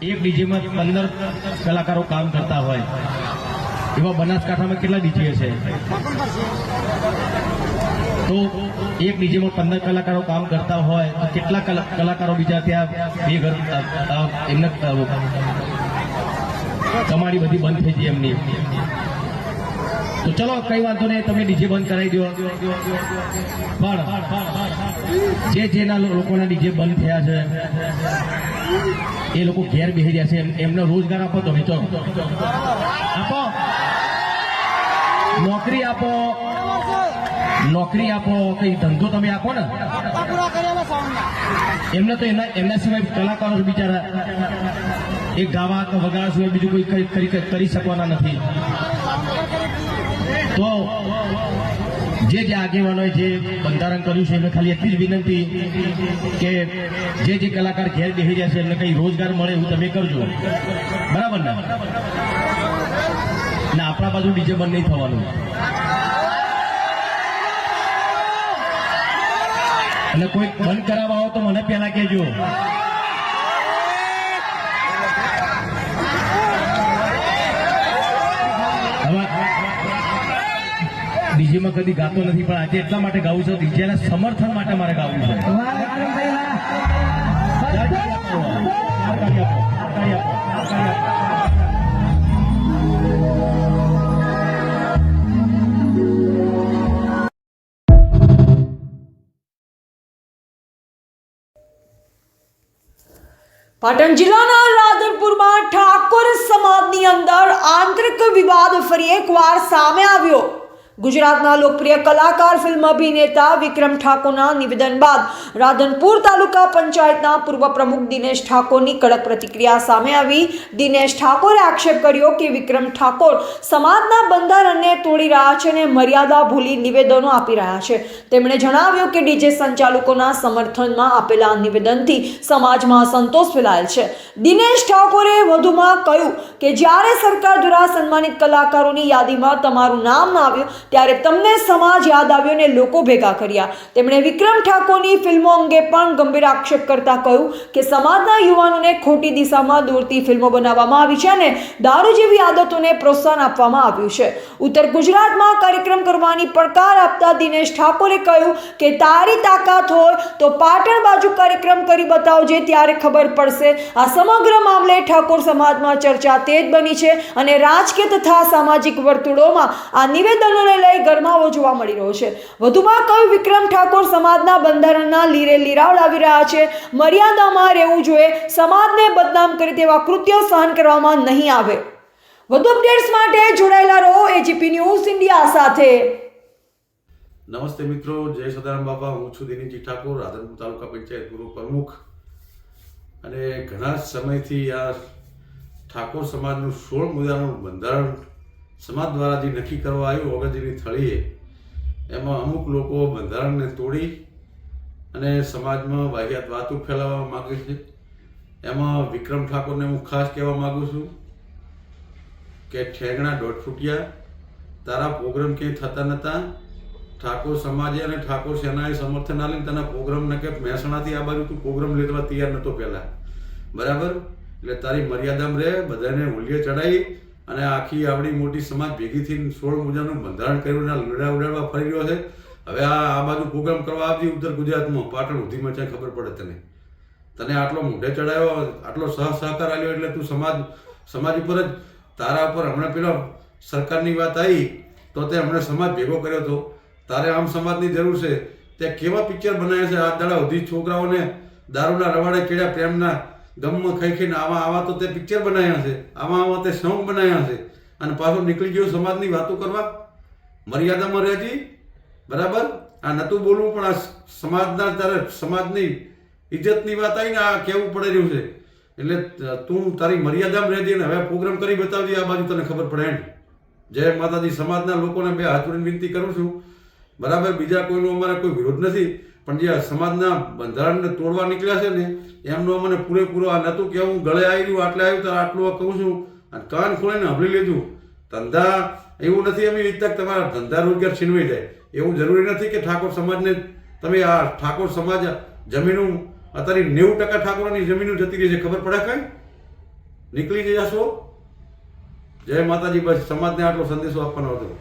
એક ડીજેમાં 15 કલાકારો કામ કરતા હોય એવા બનાસકાંઠામાં કેટલા ડીજે છે? તો એક ડીજેમાં 15 કલાકારો કામ કરતા હોય તો કેટલા કલાકારો બીજા ત્યાં બે ઘર એમને કમાણી બધી બંધ થઈ ગઈ એમની. તો ચલો કઈ વાંધો નહીં, તમે ડીજે બંધ કરાવી દો. પણ જેના લોકોના ડીજે બંધ થયા છે એ લોકો ઘેર બેસી રહ્યા છે, એમને રોજગાર આપો. તમે ચલો આપો, નોકરી આપો, નોકરી આપો, કઈ ધંધો તમે આપો ને. એમને તો એમના સિવાય કલાકારો બિચારા એક ગાવા કે વગાડવા સિવાય બીજું કોઈ કરી શકવાના નથી. તો જે આગેવાનોએ જે બંધારણ કર્યું છે એમને ખાલી એટલી જ વિનંતી કે જે કલાકાર ઘેર બેસી રહ્યા છે એમને કઈ રોજગાર મળે એવું તમે કરજો, બરાબર ને? આપણા બાજુ ડીજે બંધ નહીં થવાનું. અને કોઈ બંધ કરાવવા આવો તો મને પહેલા કહેજો. ડીજેમાં કદી ગાતો નથી, પણ આજે એટલા માટે ગાવું છે, ડીજેના સમર્થન માટે મારે ગાવું છે. પાટણ જિલ્લાના રાધનપુરમાં ઠાકોર સમાજની અંદર આંતરિક વિવાદ ફરી એકવાર સામે આવ્યો. ગુજરાતના લોકપ્રિય કલાકાર ફિલ્મ અભિનેતા વિક્રમ ઠાકોરના નિવેદન બાદ રાધનપુર તાલુકા પંચાયતના પૂર્વ પ્રમુખ દિનેશ ઠાકોરની કડક પ્રતિક્રિયા સામે આવી. દિનેશ ઠાકોરે આક્ષેપ કર્યો કે વિક્રમ ઠાકોર સમાજના બંધારણને તોડી રહ્યા છે અને મર્યાદા ભૂલી નિવેદનો આપી રહ્યા છે. તેમણે જણાવ્યું કે ડીજે સંચાલકોના સમર્થનમાં આપેલા નિવેદનથી સમાજમાં અસંતોષ ફેલાયેલ છે. દિનેશ ઠાકોરે વધુમાં કહ્યું કે જ્યારે સરકાર દ્વારા સન્માનિત કલાકારોની યાદીમાં તમારું નામ ન આવ્યું ત્યારે તમને સમાજ યાદ આવ્યો અને લોકો ભેગા કર્યા. તેમણે વિક્રમ ઠાકોરની ફિલ્મો અંગે પણ ગંભીર આક્ષેપ કરતા કહ્યું કે સમાજના યુવાનોને ખોટી દિશામાં દોરતી ફિલ્મો બનાવવામાં આવી છે અને દારૂ જેવી આદતોને પ્રોત્સાહન આપવામાં આવ્યું છે. ઉત્તર ગુજરાતમાં કાર્યક્રમ કરવાની પડકાર આપતા દિનેશ ઠાકોરે કહ્યું કે તારી તાકાત હોય તો પાટણ બાજુ કાર્યક્રમ કરી બતાવજે, ત્યારે ખબર પડશે. આ સમગ્ર મામલે ઠાકોર સમાજમાં ચર્ચા તેજ બની છે અને રાજકીય તથા સામાજિક વર્તુળોમાં આ નિવેદનોને લઈ ગરમાવો જોવા મળી રહ્યો છે. વધુમાં કહ્યું વિક્રમ ઠાકોર સમાજના બંધારણના લીરે લીરા ઉડાવી રહ્યા છે. મર્યાદામાં રહેવું જોઈએ. સમાજને બદનામ કરે તેવા કૃત્યો સહન કરવામાં નહીં આવે. વધુ અપડેટ્સ માટે જોડાયેલા રહો એજીપી ન્યૂઝ ઇન્ડિયા સાથે. નમસ્તે મિત્રો, જય સદારામ બાપા. હું છું દિનેશજી ઠાકોર, રાધનપુર તાલુકા પંચાયત પૂર્વ પ્રમુખ. અને ઘણા સમયથી આ ઠાકોર સમાજનું 16 મુદ્દાનું બંધારણ સમાજ દ્વારા જે નક્કી કરવા આવ્યું ઓગણજીની થળીએ, એમાં અમુક લોકો બંધારણને તોડી અને સમાજમાં વાહિયાત વાતો ફેલાવવા માગે છે. એમાં વિક્રમ ઠાકોરને હું ખાસ કહેવા માગું છું કે ઠેંગણા દોઢ ફૂટ્યા, તારા પ્રોગ્રામ ક્યાંય થતા નહોતા. ઠાકોર સમાજે અને ઠાકોર સેનાએ સમર્થન આલીને તેના પ્રોગ્રામને કે મહેસાણાથી આ બાજુ તું પ્રોગ્રામ લેવા તૈયાર નહોતો પહેલાં, બરાબર? એટલે તારી મર્યાદામાં રહે. બધાને હુલિયે ચડાવી અને આખી આવડી મોટી સમાજ ભેગી થઈને 16 મુદ્દાનું બંધારણ કર્યું, લડા ઉડાડવા ફરી રહ્યો છે. હવે આ બાજુ પ્રોગ્રામ કરવા આવતી ઉત્તર ગુજરાતમાં પાટણ સુધીમાં ચાहे ખબર પડે તને આટલો મોઢે ચડાવ્યો, આટલો સહકાર આપ્યો, એટલે તું સમાજ ઉપર જ તારા ઉપર હમણાં પેલો સરકારની વાત આવી તો તે હમણાં સમાજ ભેગો કર્યો હતો. તારે આમ સમાજની જરૂર છે. તે કેવા પિક્ચર બનાવ્યા છે આ દાડા સુધી, છોકરાઓને દારૂના રવાડે કેળ્યા, પ્રેમના ગમમાં ખાઈને આવા તો તે પિક્ચર બનાવ્યા છે, આવા તે સોંગ બનાવ્યા છે, અને પાછો નીકળી ગયો સમાજની વાતો કરવા. મર્યાદામાં રહેજી, બરાબર? આ નહોતું બોલવું, પણ આ સમાજના તારે સમાજની ઇજ્જતની વાત આવીને આ કહેવું પડે રહ્યું છે. એટલે તું તારી મર્યાદામાં રહેજે ને હવે પ્રોગ્રામ કરી બતાવજે, આ બાજુ તને ખબર પડે. જય માતાજી. સમાજના લોકોને બે હાથ જોડીને વિનંતી કરું છું, બરાબર? બીજા કોઈનો અમારે કોઈ વિરોધ નથી, પણ જે સમાજના બંધારણને તોડવા નીકળ્યા છે ને એમનો અમને પૂરેપૂરો આ નહોતું કે હું ગળે આવી રહ્યું, આટલે આવ્યું તો આટલું કહું છું. અને કાન ખોલીને સાંભળી લેજો. ધંધા એવું નથી અમે ઈચ્છતા કે તમારા ધંધા રોજગાર છીનવાઈ જાય, એવું જરૂરી નથી કે ઠાકોર સમાજને તમે આ ઠાકોર સમાજ જમીનો અત્યારે 90% ઠાકોરની જમીનો જતી રહી છે, ખબર પડે કઈ? નીકળી જશો. જય માતાજી. બસ સમાજને આટલો સંદેશો આપવાનો હતો.